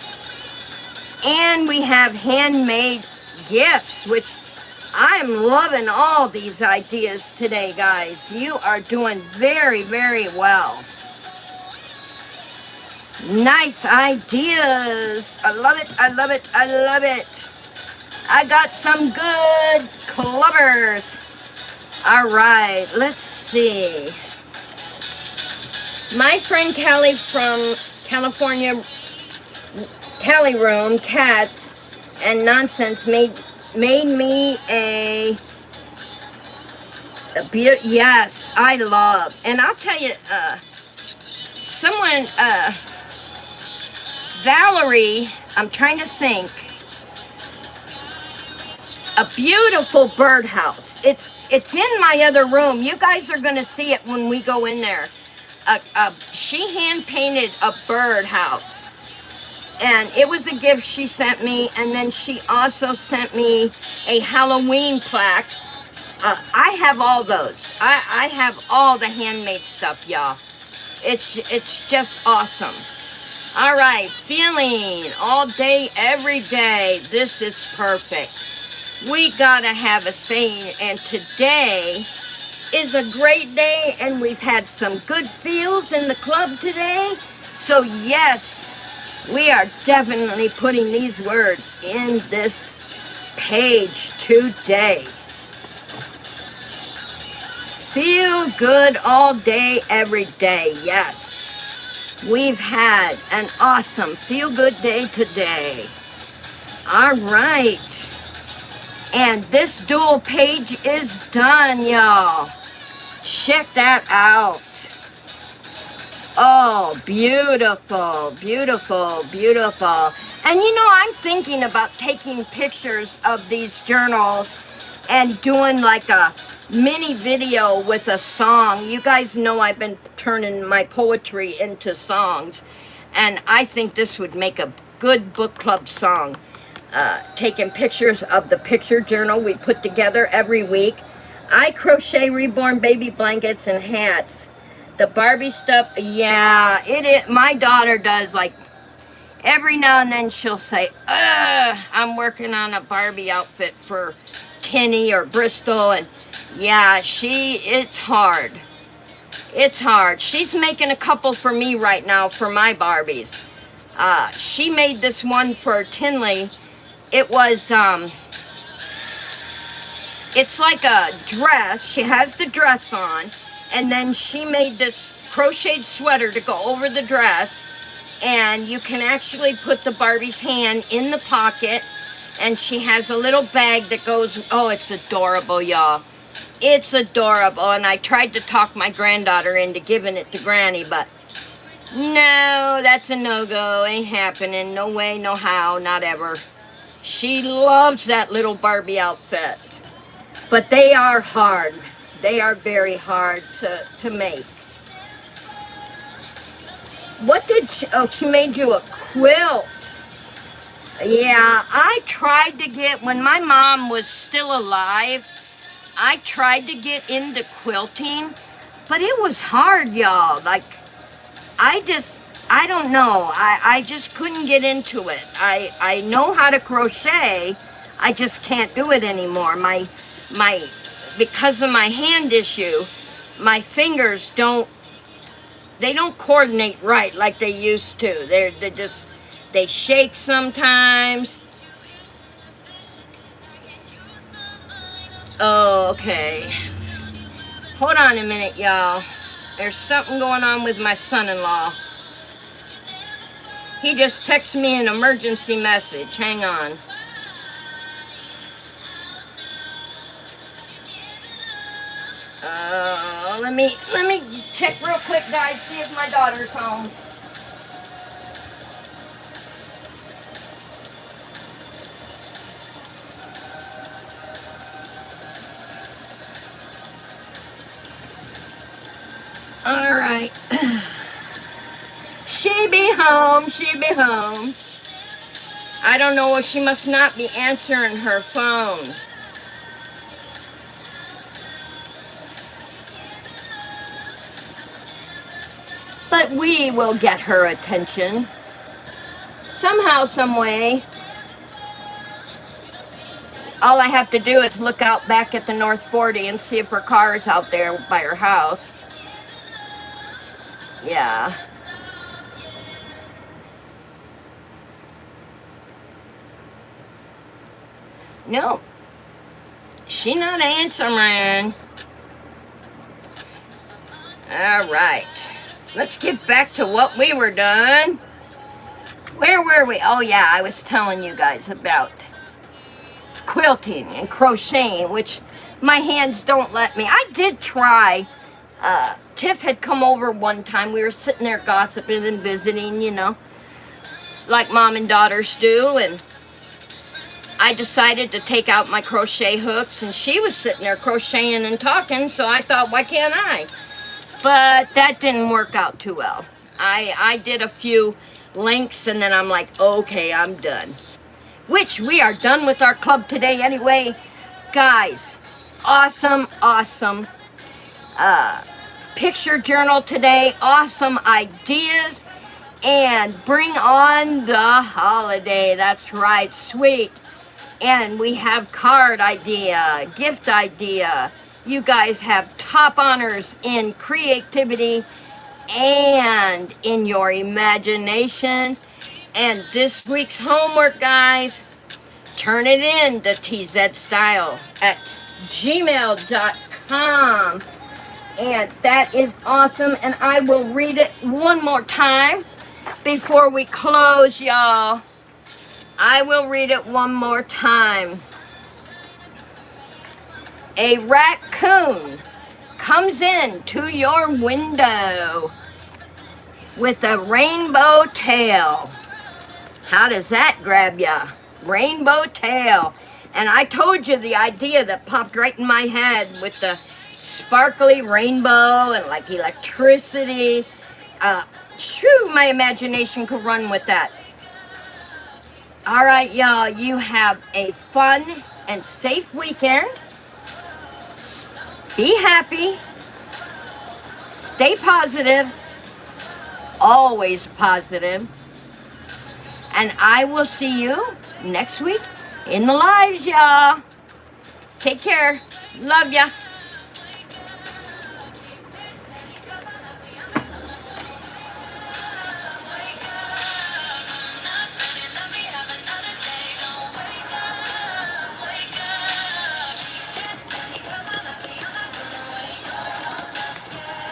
And we have handmade gifts, which I'm loving all these ideas today, guys. You are doing very, very well. Nice ideas. I love it, I love it, I love it. I got some good clubbers. All right, let's see. My friend Callie from California, Callie Room, Cats and Nonsense made me a beauty. Yes, I love. And I'll tell you, someone, Valerie, I'm trying to think, a beautiful birdhouse. It's in my other room. You guys are going to see it when we go in there. She hand painted a birdhouse. And it was a gift she sent me. And then she also sent me a Halloween plaque. I have all those. I have all the handmade stuff, y'all. It's just awesome. All right, feeling all day, every day. This is perfect. We gotta have a saying, and today is a great day, and we've had some good feels in the club today. So yes, we are definitely putting these words in this page today. Feel good all day, every day. Yes, we've had an awesome feel-good day today. All right. And this dual page is done, y'all. Check that out. Oh, beautiful, beautiful, beautiful. And you know, I'm thinking about taking pictures of these journals and doing like a mini video with a song. You guys know I've been turning my poetry into songs. And I think this would make a good book club song. Taking pictures of the picture journal we put together every week. I crochet Reborn baby blankets and hats. The Barbie stuff, yeah, my daughter does, like, every now and then she'll say, I'm working on a Barbie outfit for Tinny or Bristol, and yeah, it's hard. It's hard. She's making a couple for me right now for my Barbies. She made this one for Tinley. It was, it's like a dress. She has the dress on. And then she made this crocheted sweater to go over the dress. And you can actually put the Barbie's hand in the pocket. And she has a little bag that goes, oh, it's adorable, y'all. It's adorable. And I tried to talk my granddaughter into giving it to Granny, but no, that's a no-go. Ain't happening. No way, no how, not ever. She loves that little Barbie outfit. But they are hard. They are very hard to make. What did she, oh, she made you a quilt. Yeah, I tried to get, when my mom was still alive, I tried to get into quilting, but it was hard, y'all. Like, I don't know. I just couldn't get into it. I know how to crochet. I just can't do it anymore. Because of my hand issue, my fingers don't coordinate right like they used to. They shake sometimes. Oh, okay. Hold on a minute, y'all. There's something going on with my son-in-law. He just texted me an emergency message. Hang on. Let me check real quick, guys, see if my daughter's home. All right. She be home, she be home. I don't know, she must not be answering her phone. But we will get her attention. Somehow, some way. All I have to do is look out back at the North 40 and see if her car is out there by her house. Yeah. No. She not answering. All right. Let's get back to what we were doing. Where were we? Oh yeah, I was telling you guys about quilting and crocheting, which my hands don't let me. I did try. Tiff had come over one time. We were sitting there gossiping and visiting, you know, like mom and daughters do, and I decided to take out my crochet hooks, and she was sitting there crocheting and talking, so I thought, why can't I? But that didn't work out too well. I did a few links, and then I'm like, okay, I'm done. Which we are done with our club today anyway. Guys, awesome picture journal today. Awesome ideas. And bring on the holiday. That's right, sweet. And we have card idea, gift idea. You guys have top honors in creativity and in your imagination. And this week's homework, guys, turn it in to tzed@gmail.com. And that is awesome. And I will read it one more time before we close, y'all. I will read it one more time. A raccoon comes in to your window with a rainbow tail. How does that grab ya? Rainbow tail. And I told you the idea that popped right in my head with the sparkly rainbow and like electricity. Shoo, my imagination could run with that. All right, y'all, you have a fun and safe weekend. Be happy. Stay positive. Always positive. And I will see you next week in the lives, y'all. Take care. Love ya.